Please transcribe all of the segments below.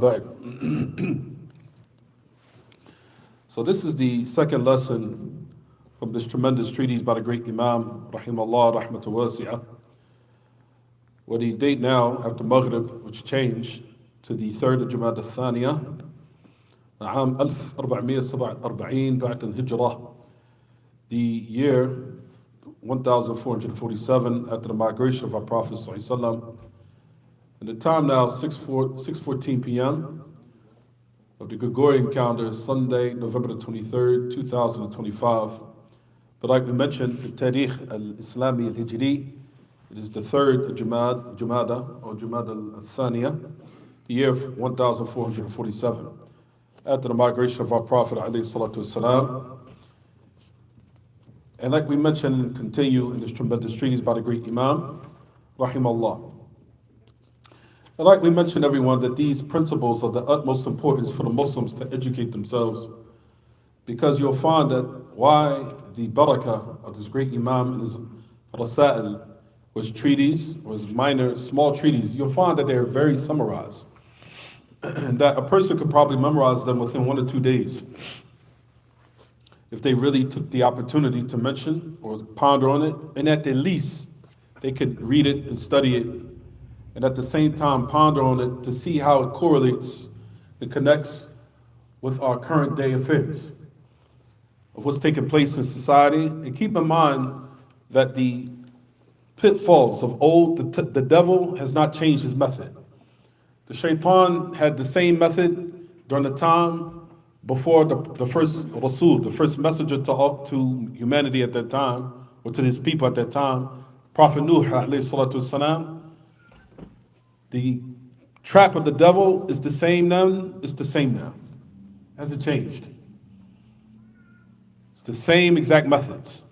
ba'd. So this is the second lesson from this tremendous treatise by the great Imam, rahimahullah, rahmatu wasi'ah, where the date now after Maghrib, which changed to the 3rd of Jumada al-Thaniya, عام 1447 بعد الهجرة, the year 1447 after the migration of our Prophet sallallahu alaihi wasallam. And the time now 6:14 p.m. of the Gregorian calendar is Sunday, November the 23rd, 2025. But like we mentioned, the Tariq al-Islami al-Hijri, it is the 3rd of Jumada or Jumada al-Thaniya, the year of 1447, after the migration of our Prophet alayhi salatu wasalam. And like we mentioned and continue in this tremendous treatise by the great Imam, rahimahullah. And like we mentioned, everyone, that these principles are the utmost importance for the Muslims to educate themselves, because you'll find that why the barakah of this great Imam and his Rasail was treaties, was minor, small treaties, you'll find that they're very summarized. And that a person could probably memorize them within 1 or 2 days if they really took the opportunity to mention or ponder on it, and at the least they could read it and study it, and at the same time ponder on it to see how it correlates and connects with our current day affairs of what's taking place in society. And keep in mind that the pitfalls of old, the devil has not changed his method. The shaitan had the same method during the time before the first Rasul, the first messenger to humanity at that time, or to his people at that time, Prophet Nuh alayhi salatu wasalam. The trap of the devil is the same then, it's the same now. Hasn't changed. It's the same exact methods.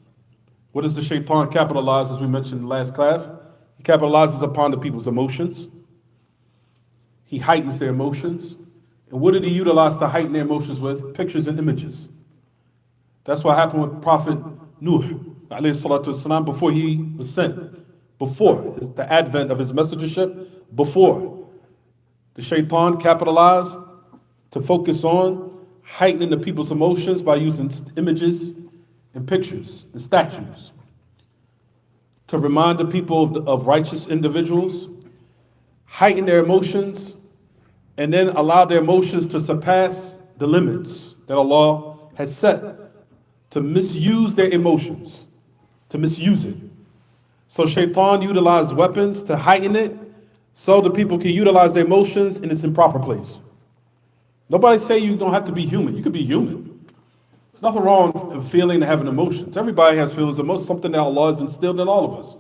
What does the shaitan capitalize, as we mentioned in the last class? He capitalizes upon the people's emotions. He heightens their emotions. And what did he utilize to heighten their emotions with? Pictures and images. That's what happened with Prophet Nuh, alayhi salatu wasalam, before he was sent, before the advent of his messengership, before. The shaitan capitalized to focus on heightening the people's emotions by using images and pictures and statues to remind the people of righteous individuals, heighten their emotions, and then allow their emotions to surpass the limits that Allah has set, to misuse their emotions, to misuse it. So shaitan utilized weapons to heighten it so the people can utilize their emotions in its improper place. Nobody say you don't have to be human. You could be human. There's nothing wrong in feeling and having emotions. Everybody has feelings and emotions, something that Allah has instilled in all of us.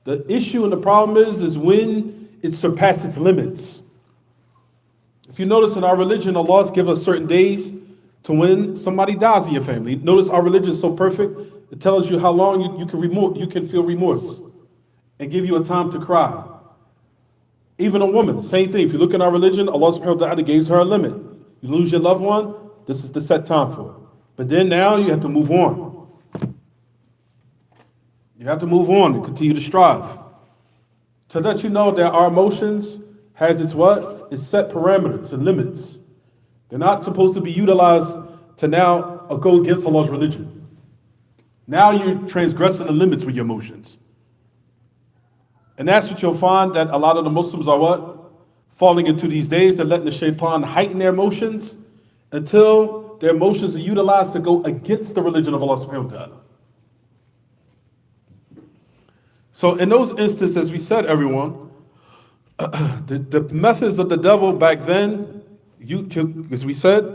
The issue and the problem is when it surpasses its limits. If you notice in our religion, Allah has given us certain days to when somebody dies in your family. Notice our religion is so perfect, it tells you how long you can feel remorse and give you a time to cry. Even a woman, same thing. If you look in our religion, Allah subhanahu wa ta'ala gives her a limit. You lose your loved one, this is the set time for it. But then now you have to move on. You have to move on and continue to strive. To let you know that our emotions has its what? Its set parameters and limits. They're not supposed to be utilized to now go against Allah's religion. Now you're transgressing the limits with your emotions. And that's what you'll find, that a lot of the Muslims are what? Falling into these days. They're letting the shaitan heighten their emotions until their emotions are utilized to go against the religion of Allah subhanahu wa ta'ala. So in those instances, as we said, everyone, the methods of the devil back then, as we said,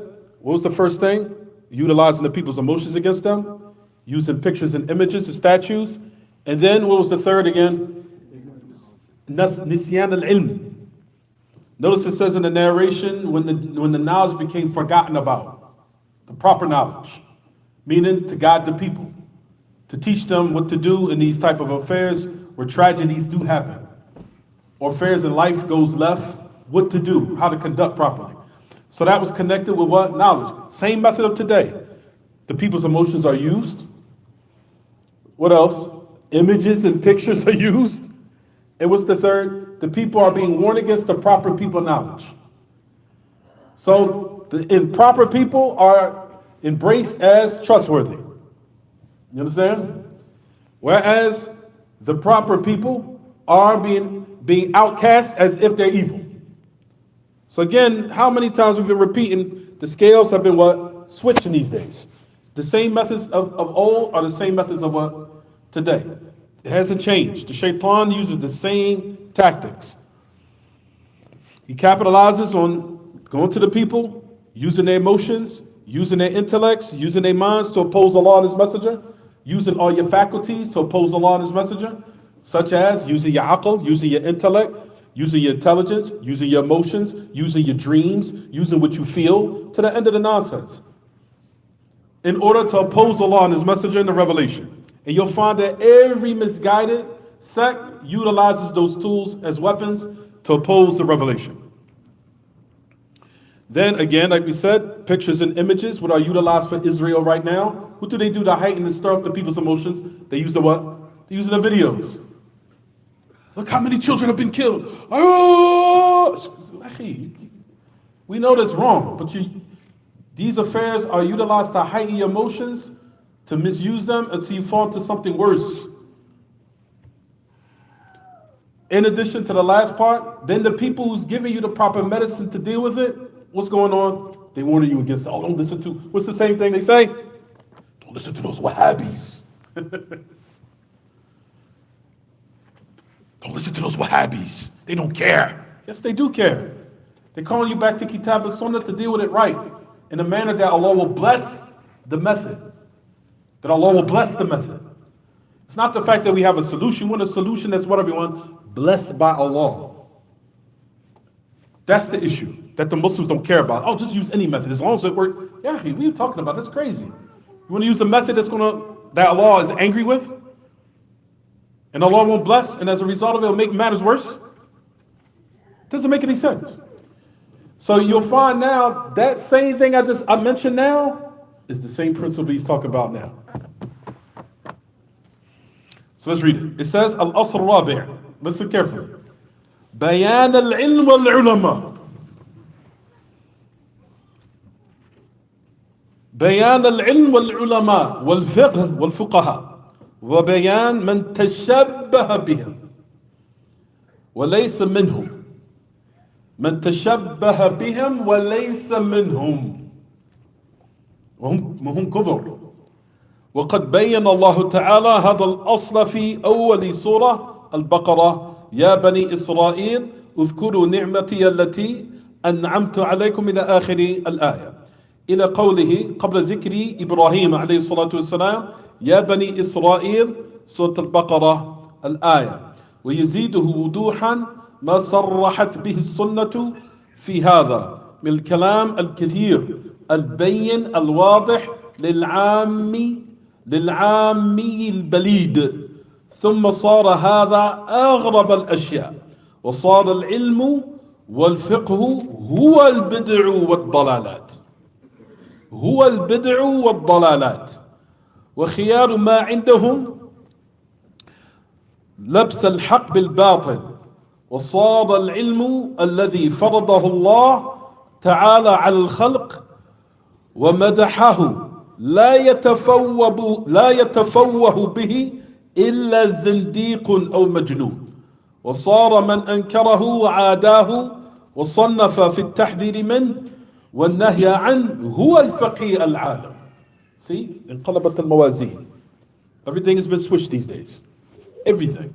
what was the first thing? Utilizing the people's emotions against them, using pictures and images and statues. And then what was the third again? Nisyan al-ilm. Notice it says in the narration, when the knowledge became forgotten about, the proper knowledge, meaning to guide the people, to teach them what to do in these type of affairs where tragedies do happen, or affairs in life goes left, what to do, how to conduct properly. So that was connected with what? Knowledge. Same method of today. The people's emotions are used. What else? Images and pictures are used. And what's the third? The people are being warned against the proper people knowledge. So the improper people are embraced as trustworthy. You understand? Whereas the proper people are being outcast as if they're evil. So again, how many times we've been repeating the scales have been what? Switching these days. The same methods of old are the same methods of what? Today. It hasn't changed. The shaitan uses the same tactics. He capitalizes on going to the people, using their emotions, using their intellects, using their minds to oppose Allah and His Messenger, using all your faculties to oppose Allah and His Messenger, such as using your aql, using your intellect, using your intelligence, using your emotions, using your dreams, using what you feel, to the end of the nonsense, in order to oppose Allah and His Messenger in the revelation. And you'll find that every misguided sect utilizes those tools as weapons to oppose the revelation. Then again, like we said, pictures and images, what are utilized for Israel right now. What do they do to heighten and stir up the people's emotions? They use the what? They use the videos. Look how many children have been killed. Oh! We know that's wrong, but these affairs are utilized to heighten your emotions, to misuse them until you fall into something worse. In addition to the last part, then the people who's giving you the proper medicine to deal with it, what's going on? They warn you against, oh, don't listen to, what's the same thing they say? Don't listen to those Wahhabis. Don't listen to those Wahhabis. They don't care. Yes, they do care. They're calling you back to Kitab and Sunnah to deal with it right, in a manner that Allah will bless the method. That Allah will bless the method. It's not the fact that we have a solution. We want a solution that's what everyone, blessed by Allah. That's the issue that the Muslims don't care about. Oh, just use any method as long as it works. Yeah, what are you talking about? That's crazy. You want to use a method that Allah is angry with? And Allah won't bless, and as a result of it, it'll make matters worse? Doesn't make any sense. So you'll find now that same thing I mentioned now is the same principle he's talking about now. So let's read it. It says, Al-Asr Rabi'. Listen carefully. Bayan al-ilm wal-ulama. Bayan al-ilm wal-ulama wal-fiqh wal-fuqaha. وبيان من تشبه بهم وليس منهم من تشبه بهم وليس منهم وهم كثر وقد بين الله تعالى هذا الأصل في أول سورة البقرة يا بني إسرائيل اذكروا نعمتي التي أنعمت عليكم إلى آخر الآية إلى قوله قبل ذكر إبراهيم عليه الصلاة والسلام يا بني إسرائيل سورة البقرة الآية ويزيده وضوحا ما صرحت به السنة في هذا من الكلام الكثير البين الواضح للعامي البليد ثم صار هذا أغرب الأشياء وصار العلم والفقه هو البدع والضلالات هو البدع والضلالات وخيار ما عندهم لبس الحق بالباطل وصار العلم الذي فرضه الله تعالى على الخلق ومدحه لا يتفوه به إلا زنديق أو مجنون وصار من أنكره وعاداه وصنف في التحذير منه والنهي عنه هو الفقيه العالم. See, انقلبت الموازين. Everything has been switched these days. Everything.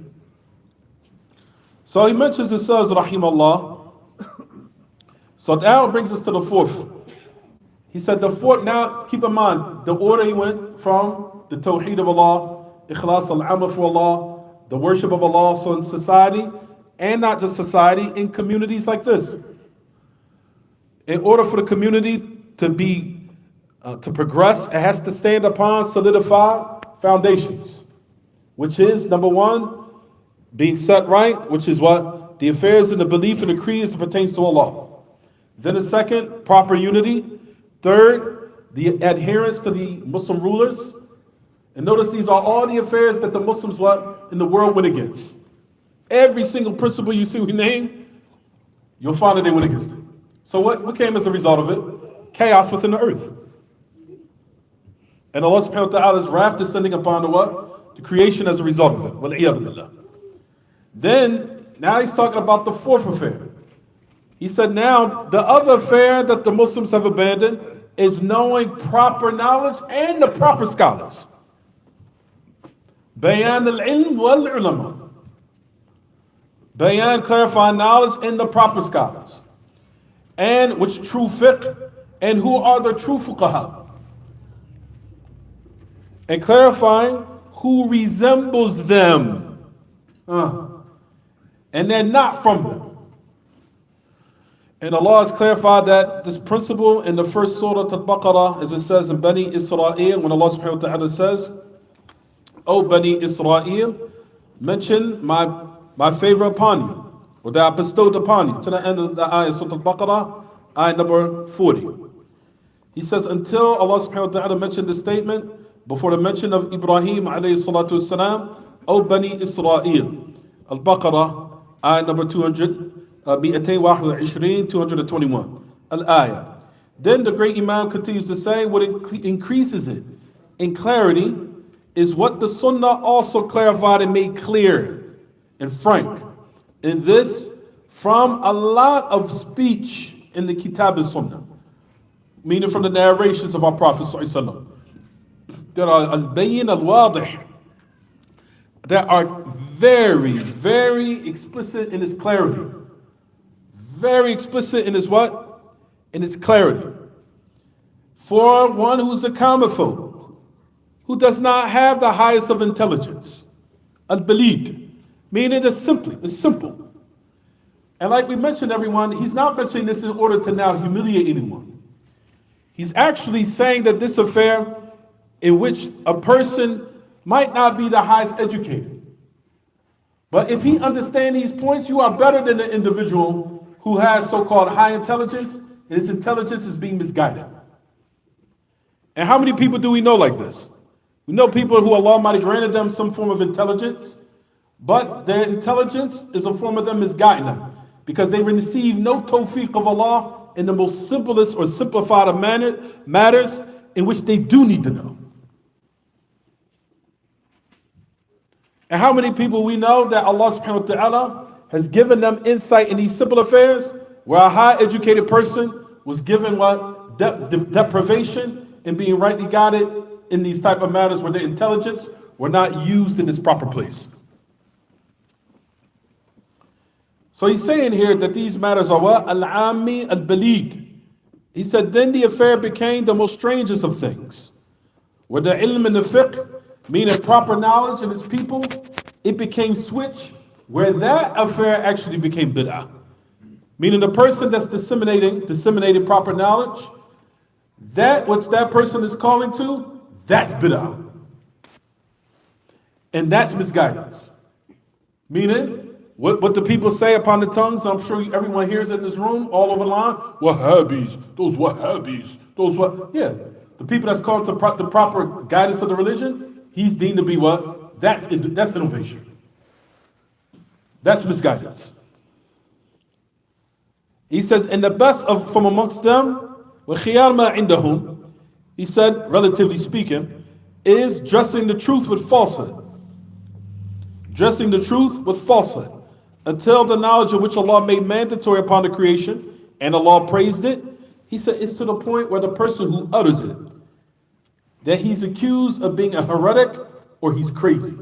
So he mentions, it says, Rahimahullah. So now it brings us to the fourth. He said the fourth, now keep in mind, the order he went from the Tawheed of Allah, Ikhlas al-Amal for Allah, the worship of Allah, so in society, and not just society, in communities like this. In order for the community to be to progress, it has to stand upon solidified foundations, which is number one, being set right, which is what? The affairs and the belief and the creed as it pertains to Allah. Then the second, proper unity. Third, the adherence to the Muslim rulers. And notice these are all the affairs that the Muslims in the world went against. Every single principle you see we name, you'll find that they went against it. So what came as a result of it? Chaos within the earth. And Allah subhanahu wa ta'ala's wrath descending upon the what? The creation as a result of it. Wal-iyadhu billah. Then, now he's talking about the fourth affair. He said now, the other affair that the Muslims have abandoned is knowing proper knowledge and the proper scholars. Bayan al-ilm wal-ulama. Bayan, clarifying knowledge and the proper scholars. And which true fiqh, and who are the true fuqaha. And clarifying who resembles them. And they're not from them. And Allah has clarified that this principle in the first surah Al-Baqarah, as it says in Bani Israel, when Allah subhanahu wa ta'ala says, O Bani Israel, mention my favor upon you, or that I bestowed upon you, to the end of the ayah, Surah Al-Baqarah, ayah number 40. He says, until Allah subhanahu wa ta'ala mentioned the statement, before the mention of Ibrahim alayhi salatu wasalam, O Bani Israel, Al-Baqarah, ayah number 221, Al-Ayah. Then the great Imam continues to say, what increases it in clarity is what the Sunnah also clarified and made clear and frank. In this, from a lot of speech in the Kitab and Sunnah, meaning from the narrations of our Prophet sallallahu alaihi wasallam. There are al-bayin al-wadih that are very, very explicit in its clarity. Very explicit in its what? In its clarity. For one who's a kamaphobe, who does not have the highest of intelligence. Al-balid, meaning it's simple. And like we mentioned, everyone, he's not mentioning this in order to now humiliate anyone. He's actually saying that this affair in which a person might not be the highest educated. But if he understands these points, you are better than the individual who has so-called high intelligence, and his intelligence is being misguided. And how many people do we know like this? We know people who Allah might have granted them some form of intelligence, but their intelligence is a form of them misguiding them, because they receive no tawfiq of Allah in the most simplest or simplified of matters in which they do need to know. And how many people we know that Allah subhanahu wa ta'ala has given them insight in these simple affairs, where a high educated person was given what? Deprivation in being rightly guided in these type of matters where their intelligence were not used in its proper place. So he's saying here that these matters are what? Al-Ammi al-Balid. He said, then the affair became the most strangest of things. Where the ilm and the fiqh, meaning proper knowledge in its people, it became switch, where that affair actually became bid'ah. Meaning the person that's disseminating proper knowledge, that what that person is calling to, that's bid'ah. And that's misguidance. Meaning, what the people say upon the tongues, I'm sure everyone hears it in this room, all over the line, Wahhabis, yeah. The people that's called to the proper guidance of the religion, he's deemed to be what? That's innovation. That's misguidance. He says, and the best from amongst them, وَخِيَارْ مَا عِنْدَهُمْ, he said, relatively speaking, is dressing the truth with falsehood. Dressing the truth with falsehood. Until the knowledge of which Allah made mandatory upon the creation, and Allah praised it, he said it's to the point where the person who utters it, that he's accused of being a heretic or he's crazy.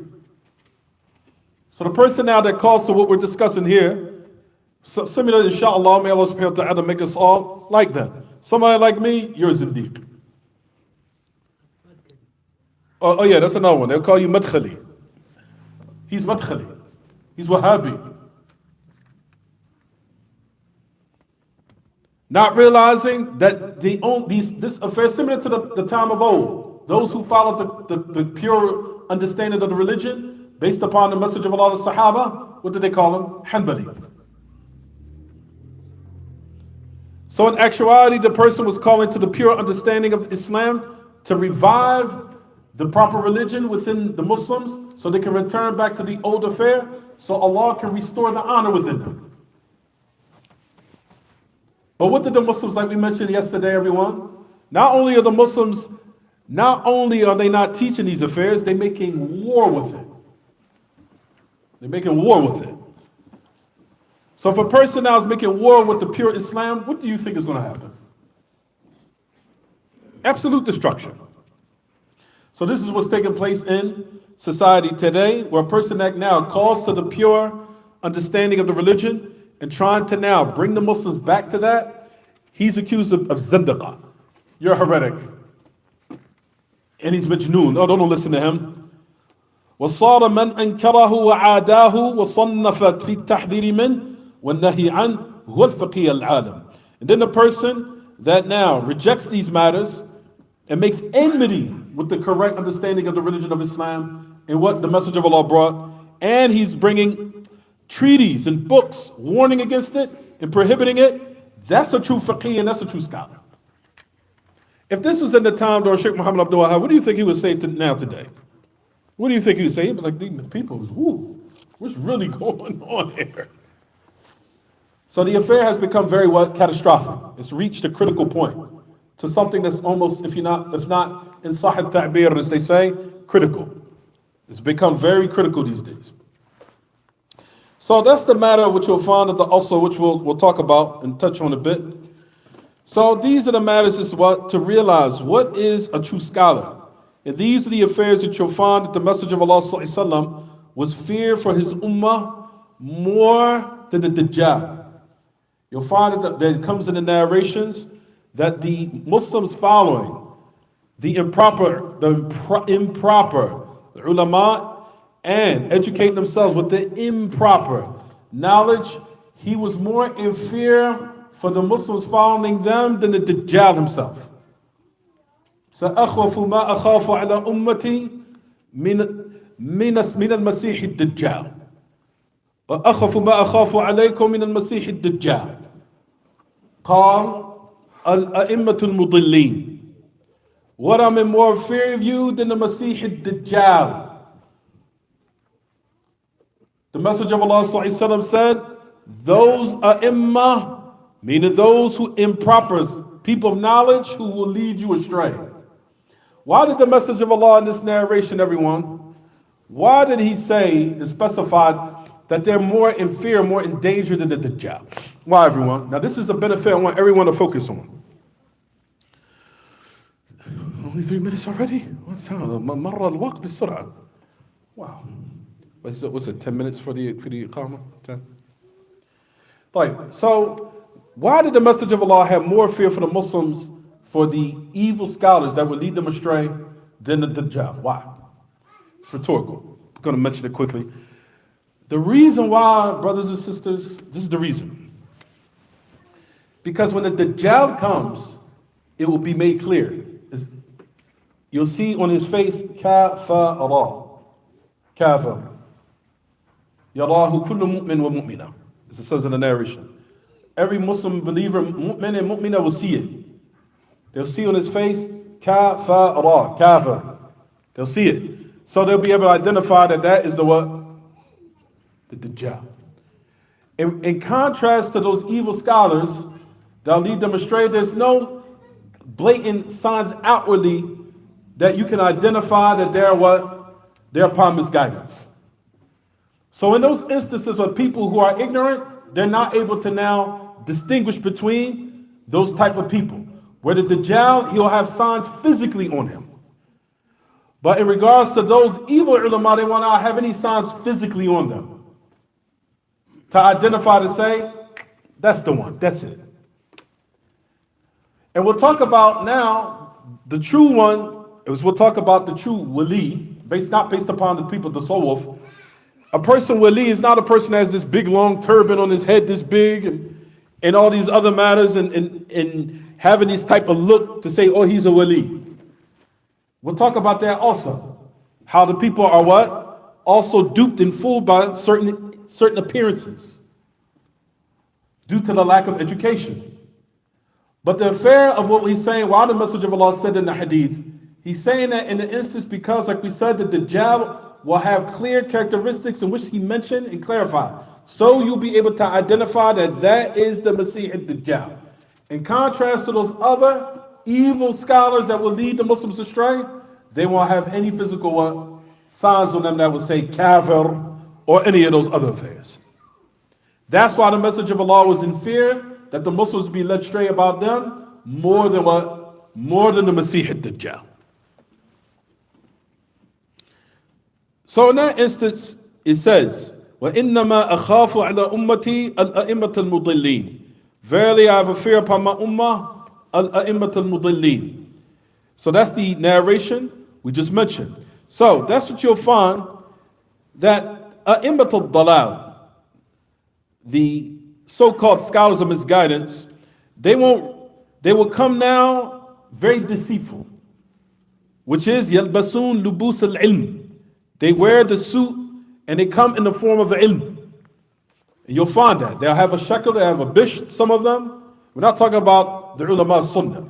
So the person now that calls to what we're discussing here, similar, inshallah, may Allah subhanahu wa ta'ala make us all like them. Somebody like me, you're a zindiq. Oh yeah, that's another one. They'll call you madkhali. He's madkhali. He's Wahhabi. Not realizing that this affair, similar to the time of old, those who followed the pure understanding of the religion, based upon the message of Allah, the Sahaba, what did they call them? Hanbali. So in actuality, the person was calling to the pure understanding of Islam to revive the proper religion within the Muslims so they can return back to the old affair, so Allah can restore the honor within them. But what did the Muslims, like we mentioned yesterday, everyone? Not only are the Muslims, not only are they not teaching these affairs, they're making war with it. They're making war with it. So if a person now is making war with the pure Islam, what do you think is going to happen? Absolute destruction. So this is what's taking place in society today, where a person that now calls to the pure understanding of the religion and trying to now bring the Muslims back to that, he's accused of zindaqa. You're a heretic. And he's majnoon. Oh, don't listen to him. وصار من أنكره وعاداه وصنفت في التحذير منه والنهي عنه هو الفقيه العالم. And then the person that now rejects these matters and makes enmity with the correct understanding of the religion of Islam and what the Messenger of Allah brought, and he's bringing treaties and books warning against it and prohibiting it, that's a true faqih and that's a true scholar. If this was in the time during Shaykh Muhammad Abdul-Razzaq, what do you think he would say now today? What do you think he would say? He'd be like, these people, what's really going on here? So the affair has become very catastrophic. It's reached a critical point to something that's almost, if not in Sahih Ta'bir, as they say, critical. It's become very critical these days. So that's the matter which you'll find also, which we'll talk about and touch on a bit. So these are the matters is what to realize what is a true scholar. And these are the affairs that you'll find that the Messenger of Allah Sallallahu Alaihi Wasallam was feared for his ummah more than the Dajjal. You'll find that it comes in the narrations that the Muslims following the improper ulama and educating themselves with the improper knowledge, he was more in fear for the Muslims following them than the Dajjal himself. سأخوف ما أخاف على أمتي من المسيح الدجال وأخوف ما أخاف عليكم من المسيح الدجال قال الأئمة المضلين. What I'm in more fear of you than the Masih al-Dajjal. The Messenger of Allah Sallallahu Alaihi Wasallam said, those ai meaning those who impropers, people of knowledge who will lead you astray. Why did the Messenger of Allah in this narration, everyone, why did he say and specify that they're more in fear, more in danger than the Dajjal? Why, everyone? Now this is a benefit I want everyone to focus on. Only 3 minutes already? What's that? مر الوقت بسرعة. Wow. What's it, 10 minutes for the Iqamah? 10? Right. So, why did the Messenger of Allah have more fear for the Muslims, for the evil scholars that would lead them astray, than the Dajjal? Why? It's rhetorical. I'm going to mention it quickly. The reason why, brothers and sisters, this is the reason. Because when the Dajjal comes, it will be made clear. You'll see on his face, kafara. Kafara. Yarahu kullu mu'min wa mu'mina. As it says in the narration. Every Muslim believer, mu'min and mu'mina, will see it. They'll see on his face, kafara, kafir. They'll see it. So they'll be able to identify that is the what? The Dajjal. In contrast to those evil scholars that'll lead them astray, there's no blatant signs outwardly that you can identify that they're what? They're upon misguidance. So in those instances of people who are ignorant, they're not able to now distinguish between those type of people. Where the Dajjal, he'll have signs physically on him. But in regards to those evil ulama, they will not have any signs physically on them to identify, to say, that's the one, that's it. And we'll talk about now the true one. We'll talk about the true wali, not based upon the people, the tasawwuf. A person wali is not a person that has this big long turban on his head, this big, and all these other matters, and having this type of look to say, oh, he's a wali. We'll talk about that also. How the people are what? Also duped and fooled by certain appearances due to the lack of education. But the affair of what he's saying, why the Messenger of Allah said in the hadith, he's saying that in the instance because, like we said, that the Dajjal will have clear characteristics in which he mentioned and clarified. So you'll be able to identify that is the Masih al-Dajjal. In contrast to those other evil scholars that will lead the Muslims astray, they won't have any physical signs on them that would say kafir or any of those other affairs. That's why the message of Allah was in fear that the Muslims be led astray about them more than what? More than the Masih ad-Dajjal. So in that instance, it says, وَإِنَّمَا أَخَافُ عَلَى أُمَّتِي الْأَئِمَّةَ الْمُضِلِّينَ. Verily I have a fear upon my ummah, al-a'immat al-mudillin. So that's the narration we just mentioned. So that's what you'll find, that a'immat al-dalal, the so-called scholars of misguidance, they will come now very deceitful, which is yalbasun lubus al-ilm. They wear the suit and they come in the form of the ilm. And you'll find that. They'll have a shakl, they'll have a bisht, some of them. We're not talking about the ulama sunnah.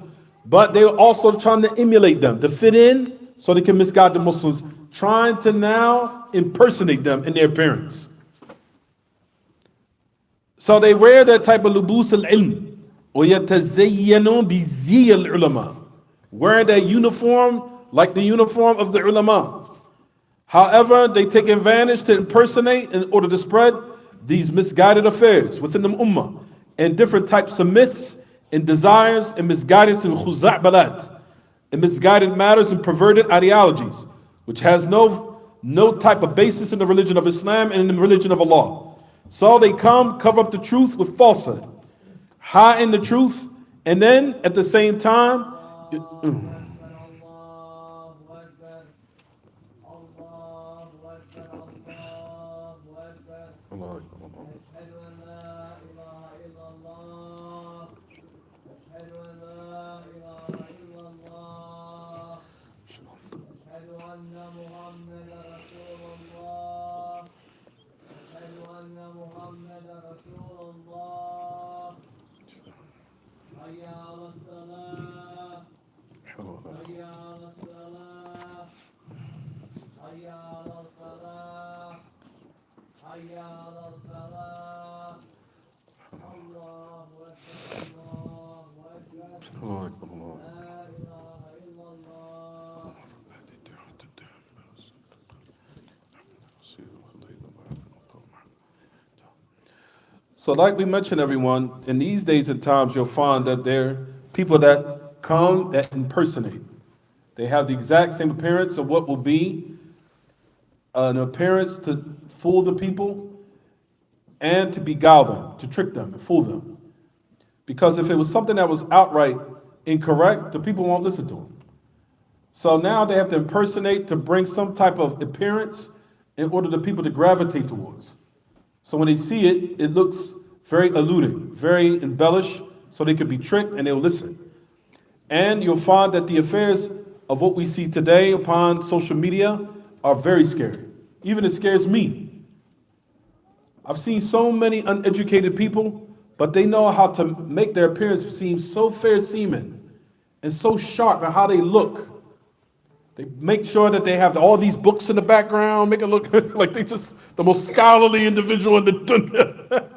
But they're also trying to emulate them, to fit in so they can misguide the Muslims, trying to now impersonate them in their appearance. So they wear that type of lubus al-ilm, وَيَتَزَيَّنُوا بِزِيَّ الْعُلَمَاء, wearing that uniform like the uniform of the ulama. However, they take advantage to impersonate in order to spread these misguided affairs within the ummah and different types of myths and desires and misguidance and khuza'balat and misguided matters and perverted ideologies, which has no type of basis in the religion of Islam and in the religion of Allah. So they come, cover up the truth with falsehood, hide the truth, and then at the same time, so like we mentioned, everyone, in these days and times, you'll find that there are people that come that impersonate. They have the exact same appearance of what will be an appearance to fool the people and to beguile them, to trick them, and fool them. Because if it was something that was outright incorrect, the people won't listen to them. So now they have to impersonate to bring some type of appearance in order for people to gravitate towards. So when they see it, it looks very alluding, very embellished, so they could be tricked and they'll listen. And you'll find that the affairs of what we see today upon social media are very scary. Even it scares me. I've seen so many uneducated people, but they know how to make their appearance seem so fair-seeming and so sharp in how they look. They make sure that they have all these books in the background, make it look like they just the most scholarly individual in the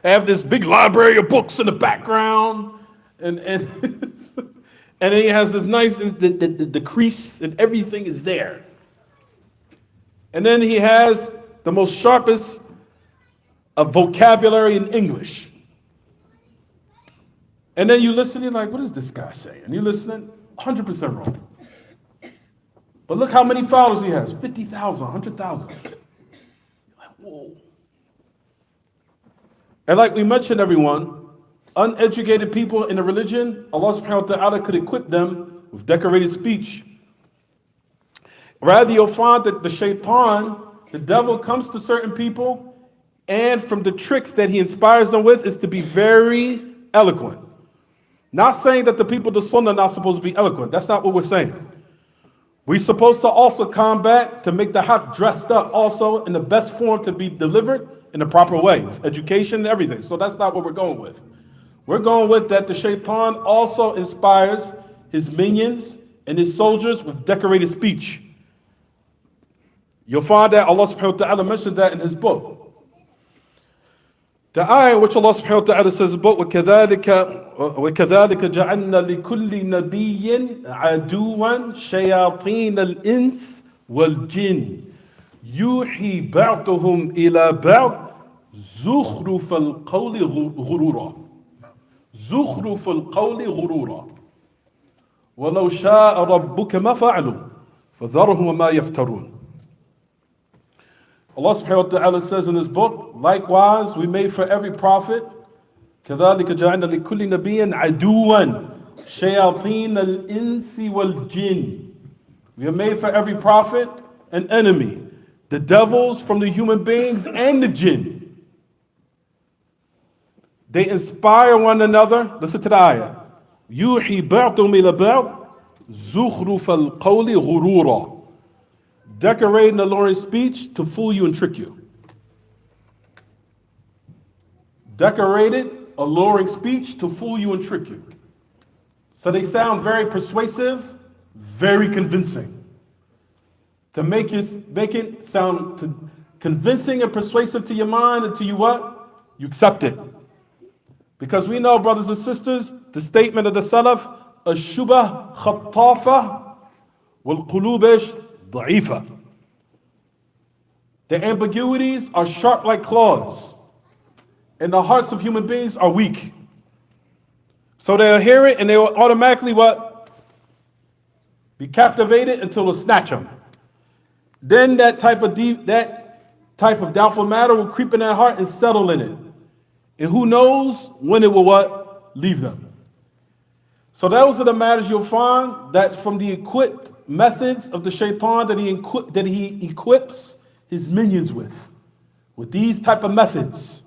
have this big library of books in the background, and and then he has this nice the crease and everything is there. And then he has the most sharpest of vocabulary in English. And then you listen, you're like, what is this guy saying? And you're listening, 100% wrong. But look how many followers he has, 50,000, 100,000. You're like, whoa. And like we mentioned, everyone, uneducated people in the religion, Allah subhanahu wa ta'ala could equip them with decorated speech. Rather, you'll find that the shaitan, the devil, comes to certain people, and from the tricks that he inspires them with is to be very eloquent. Not saying that the people of the sunnah are not supposed to be eloquent. That's not what we're saying. We're supposed to also combat to make the haqq dressed up also in the best form to be delivered in the proper way, with education and everything. So that's not what we're going with. We're going with that the shaitan also inspires his minions and his soldiers with decorated speech. You'll find that Allah subhanahu wa ta'ala mentioned that in his book. The ayah which Allah subhanahu wa ta'ala says about وَكَذَلِكَ جَعَلْنَا لِكُلِّ نَبِيٍّ عَدُوًا شَيَاطِينَ الْإِنسِ وَالْجِنِّ يُوحِي بَعْضُهُمْ إِلَى بَعْضٍ زُخْرُفَ الْقَوْلِ غُرُورًا زُخْرُفَ الْقَوْلِ غُرُورًا وَلَوْ شَاءَ رَبُّكَ مَا فَعَلُوا فَذَرْهُمْ وَمَا يَفْتَرُونَ. Allah subhanahu wa ta'ala says in His book, likewise we made for every prophet كَذَلِكَ جَعَلْنَا لِكُلِّ نَبِيٍّ عَدُوًا شَيَاطِينَ الْإِنسِ وَالْجِنِّ. We have made for every prophet an enemy, the devils from the human beings and the jinn. They inspire one another. Listen to the ayah. يُوحِي بَعْضُهُمْ إِلَى بَعْضٍ زُخْرُفَ الْقَوْلِ غُرُورًا. Decorating the Lord's speech to fool you and trick you. Decorated, alluring speech to fool you and trick you. So they sound very persuasive, very convincing. To make it sound convincing and persuasive to your mind and to you what? You accept it. Because we know, brothers and sisters, the statement of the Salaf, الشبه خطافة والقلوب ضعيفة. The ambiguities are sharp like claws, and the hearts of human beings are weak. So they'll hear it and they will automatically what? Be captivated until it'll snatch them. Then that type of doubtful matter will creep in their heart and settle in it. And who knows when it will what? Leave them. So those are the matters you'll find that's from the equipped methods of the shaitan that he equips his minions with these type of methods.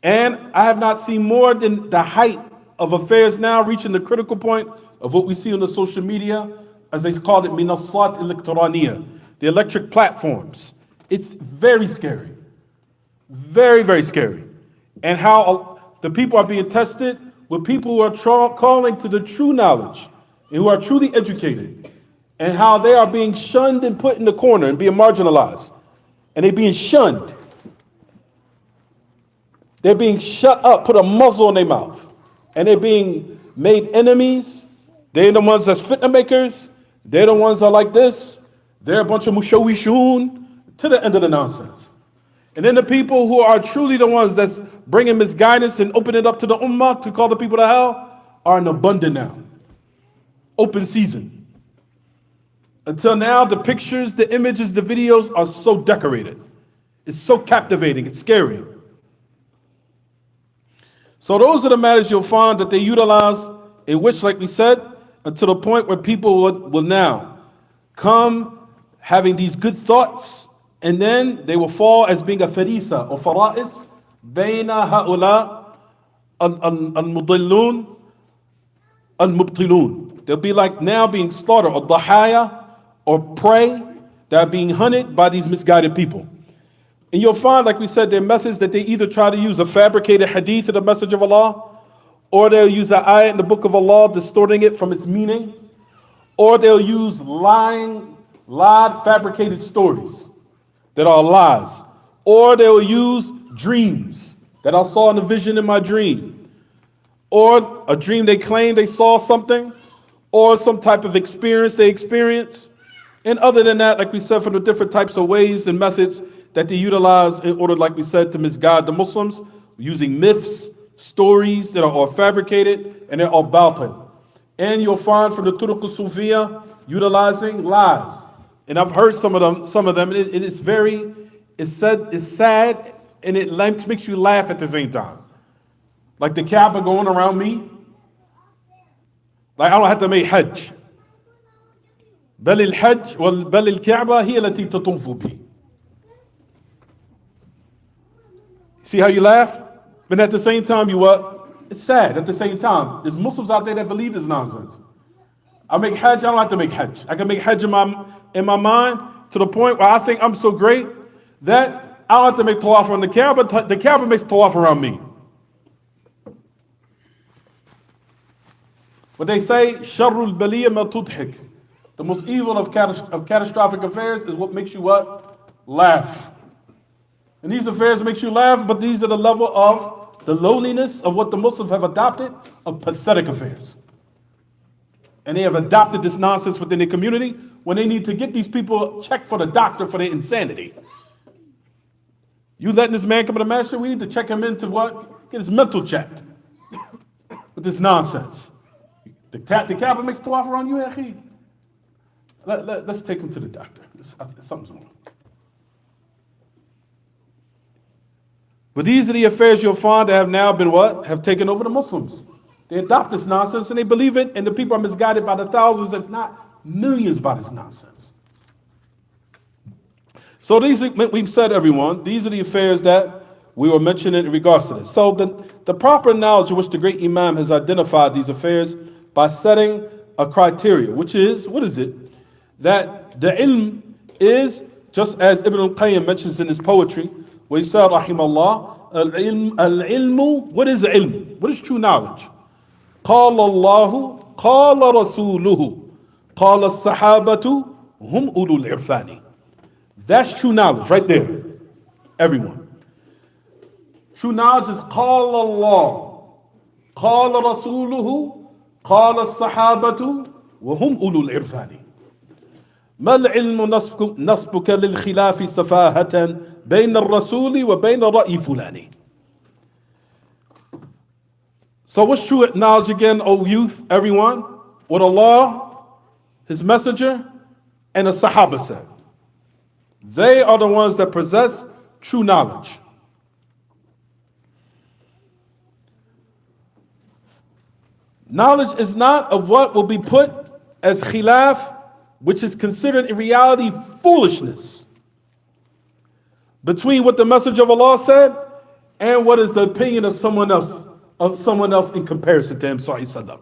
And I have not seen more than the height of affairs now reaching the critical point of what we see on the social media, as they call it, minassat electroniya, the electric platforms. It's very scary. Very, very scary. And how the people are being tested with people who are calling to the true knowledge and who are truly educated, and how they are being shunned and put in the corner and being marginalized. And they're being shunned. They're being shut up, put a muzzle on their mouth. And they're being made enemies. They're the ones that's fitna makers. They're the ones that are like this. They're a bunch of mushawishun, to the end of the nonsense. And then the people who are truly the ones that's bringing misguidance and opening it up to the ummah to call the people to hell are in abundance now. Open season. Until now, the pictures, the images, the videos are so decorated. It's so captivating. It's scary. So those are the matters you'll find that they utilize, in which, like we said, until the point where people will now come having these good thoughts, and then they will fall as being a farisa or fara'is bayna ha'ula al-mudillun al-mubtilun. They'll be like now being slaughtered, or dahaya, or prey that are being hunted by these misguided people. And you'll find, like we said, there are methods that they either try to use a fabricated hadith of the message of Allah, or they'll use an ayat in the book of Allah, distorting it from its meaning, or they'll use lied, fabricated stories that are lies, or they'll use dreams that I saw in a vision in my dream, or a dream they claim they saw something, or some type of experience they experienced. And other than that, like we said, from the different types of ways and methods that they utilize in order, like we said, to misguide the Muslims, using myths, stories that are all fabricated, and they're all batil. And you'll find from the Turuq al-Sufiya utilizing lies. And I've heard some of them. It's sad, and it makes you laugh at the same time. Like the Kaaba going around me. Like I don't have to make Hajj. بل الحج بل الكعبة هي التي تطوف بي. See how you laugh? But at the same time, you what? It's sad at the same time. There's Muslims out there that believe this nonsense. I make Hajj, I don't have to make Hajj. I can make Hajj in my mind to the point where I think I'm so great that I don't have to make tawaf around the Kaaba. The Kaaba makes tawaf around me. But they say, Sharrul Baliya ma tudhik. The most evil of catastrophic affairs is what makes you what? Laugh. And these affairs makes you laugh, but these are the level of the lowliness of what the Muslims have adopted of pathetic affairs. And they have adopted this nonsense within their community when they need to get these people checked for the doctor for their insanity. You letting this man come to the masjid, we need to check him into what? Get his mental checked. With this nonsense. The Kaaba makes tawaf around you, akhi. Let's take him to the doctor. Something's wrong. But these are the affairs you'll find that have now been what? Have taken over the Muslims. They adopt this nonsense and they believe it, and the people are misguided by the thousands, if not millions, by this nonsense. So these, we've said, everyone, these are the affairs that we were mentioning in regards to this. So the proper knowledge of which the great Imam has identified these affairs by setting a criteria, which is, what is it? That the ilm is, just as Ibn al-Qayyim mentions in his poetry, where he said, rahimallah, al-ilmu, what is ilm? What is true knowledge? قال الله قال رسوله قال الصحابة هم أولو العرفان. That's true knowledge right there, everyone. True knowledge is قال الله قال رسوله قال الصحابة وهم أولو العرفان. ما العلم نصبك للخلاف سفاهة بين الرسول وبين رأي فلان. So what's true knowledge again, O youth, everyone? What Allah, His Messenger, and the Sahaba said. They are the ones that possess true knowledge. Knowledge is not of what will be put as khilaf, which is considered in reality foolishness, between what the Messenger of Allah said and what is the opinion of someone else in comparison to him, sallallahu.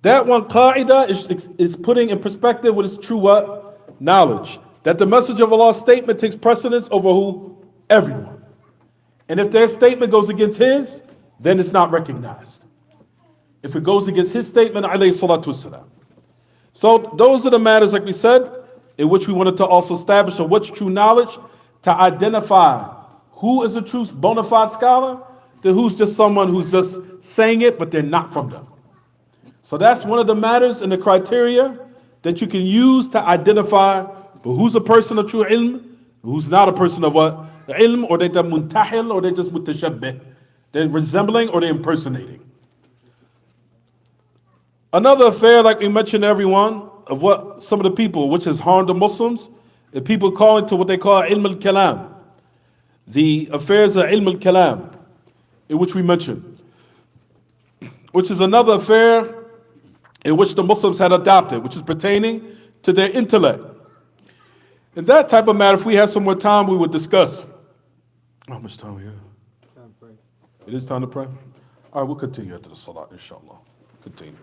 That one qa'idah is putting in perspective what is true what? Knowledge. That the Messenger of Allah's statement takes precedence over who? Everyone. And if their statement goes against his, then it's not recognized. If it goes against his statement, alayhi salatu wasalam. So those are the matters, like we said, in which we wanted to also establish what's true knowledge, to identify who is a true bona fide scholar, to who's just someone who's just saying it, but they're not from them. So that's one of the matters and the criteria that you can use to identify who's a person of true ilm, who's not a person of what? Ilm, or they're muntahil, or they're just mutashabbih. They're resembling or they're impersonating. Another affair, like we mentioned, everyone, of what some of the people, which has harmed the Muslims, the people calling to what they call ilm al-kalam. The affairs of ilm al-kalam, in which we mentioned, which is another affair in which the Muslims had adopted, which is pertaining to their intellect. In that type of matter, if we had some more time, we would discuss. How much time we have? Time to pray. It is time to pray? All right, we'll continue after the salah, inshallah. Continue.